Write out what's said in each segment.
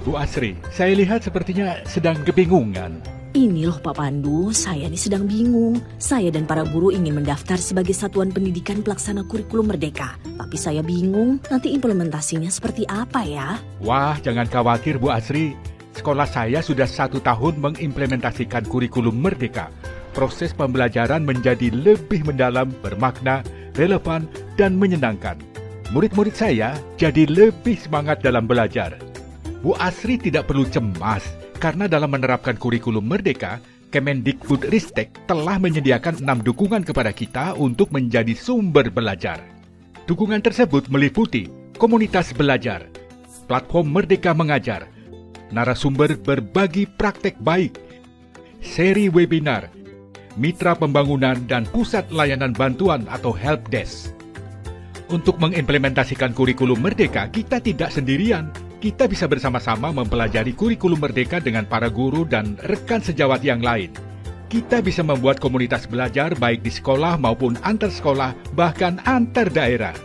Bu Asri, saya lihat sepertinya sedang kebingungan. Ini loh Pak Pandu, saya nih sedang bingung. Saya dan para guru ingin mendaftar sebagai satuan pendidikan pelaksana kurikulum merdeka. Tapi saya bingung nanti implementasinya seperti apa ya? Wah, jangan khawatir Bu Asri. Sekolah saya sudah 1 tahun mengimplementasikan kurikulum merdeka. Proses pembelajaran menjadi lebih mendalam, bermakna, relevan, dan menyenangkan. Murid-murid saya jadi lebih semangat dalam belajar. Bu Asri tidak perlu cemas, karena dalam menerapkan kurikulum merdeka, Kemendikbudristek telah menyediakan 6 dukungan kepada kita untuk menjadi sumber belajar. Dukungan tersebut meliputi komunitas belajar, platform Merdeka Mengajar, narasumber berbagi praktek baik, seri webinar, mitra pembangunan, dan pusat layanan bantuan atau helpdesk. Untuk mengimplementasikan kurikulum merdeka, kita tidak sendirian. Kita bisa bersama-sama mempelajari kurikulum merdeka dengan para guru dan rekan sejawat yang lain. Kita bisa membuat komunitas belajar baik di sekolah maupun antar sekolah, bahkan antar daerah.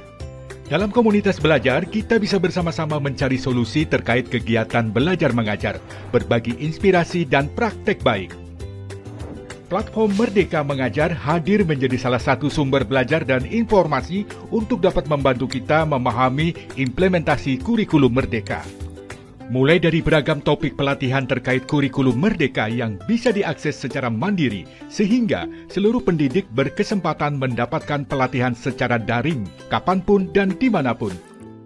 Dalam komunitas belajar, kita bisa bersama-sama mencari solusi terkait kegiatan belajar mengajar, berbagi inspirasi dan praktek baik. Platform Merdeka Mengajar hadir menjadi salah satu sumber belajar dan informasi untuk dapat membantu kita memahami implementasi kurikulum merdeka. Mulai dari beragam topik pelatihan terkait kurikulum merdeka yang bisa diakses secara mandiri, sehingga seluruh pendidik berkesempatan mendapatkan pelatihan secara daring, kapanpun dan dimanapun.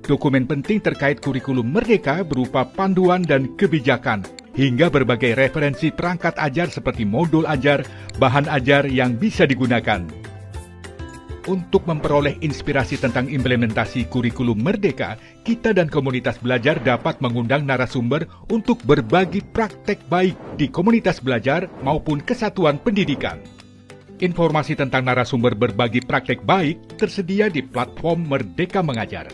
Dokumen penting terkait kurikulum merdeka berupa panduan dan kebijakan, hingga berbagai referensi perangkat ajar seperti modul ajar, bahan ajar yang bisa digunakan. Untuk memperoleh inspirasi tentang implementasi kurikulum merdeka, kita dan komunitas belajar dapat mengundang narasumber untuk berbagi praktek baik di komunitas belajar maupun kesatuan pendidikan. Informasi tentang narasumber berbagi praktek baik tersedia di platform Merdeka Mengajar.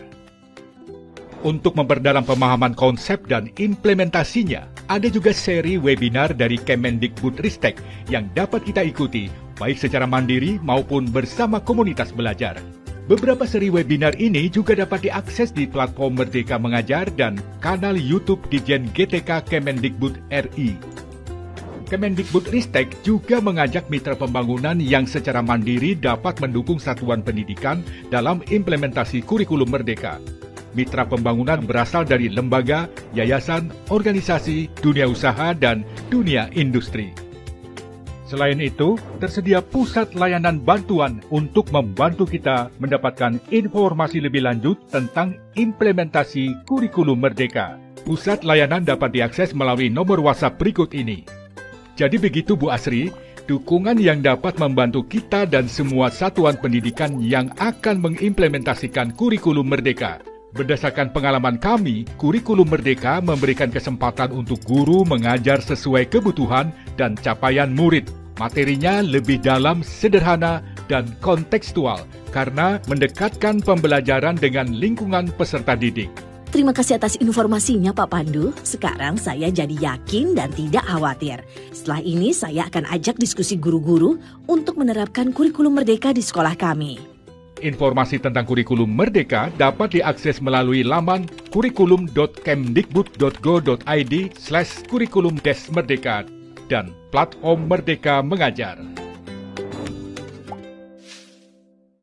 Untuk memperdalam pemahaman konsep dan implementasinya, ada juga seri webinar dari Kemendikbudristek yang dapat kita ikuti, baik secara mandiri maupun bersama komunitas belajar. Beberapa seri webinar ini juga dapat diakses di platform Merdeka Mengajar dan kanal YouTube Dijen GTK Kemendikbud RI. Kemendikbudristek juga mengajak mitra pembangunan yang secara mandiri dapat mendukung satuan pendidikan dalam implementasi kurikulum merdeka. Mitra pembangunan berasal dari lembaga, yayasan, organisasi, dunia usaha, dan dunia industri. Selain itu, tersedia pusat layanan bantuan untuk membantu kita mendapatkan informasi lebih lanjut tentang implementasi kurikulum merdeka. Pusat layanan dapat diakses melalui nomor WhatsApp berikut ini. Jadi begitu Bu Asri, dukungan yang dapat membantu kita dan semua satuan pendidikan yang akan mengimplementasikan kurikulum merdeka. Berdasarkan pengalaman kami, kurikulum merdeka memberikan kesempatan untuk guru mengajar sesuai kebutuhan dan capaian murid. Materinya lebih dalam, sederhana, dan kontekstual karena mendekatkan pembelajaran dengan lingkungan peserta didik. Terima kasih atas informasinya Pak Pandu. Sekarang saya jadi yakin dan tidak khawatir. Setelah ini saya akan ajak diskusi guru-guru untuk menerapkan kurikulum merdeka di sekolah kami. Informasi tentang kurikulum merdeka dapat diakses melalui laman kurikulum.kemdikbud.go.id/kurikulum-merdeka dan platform Merdeka Mengajar.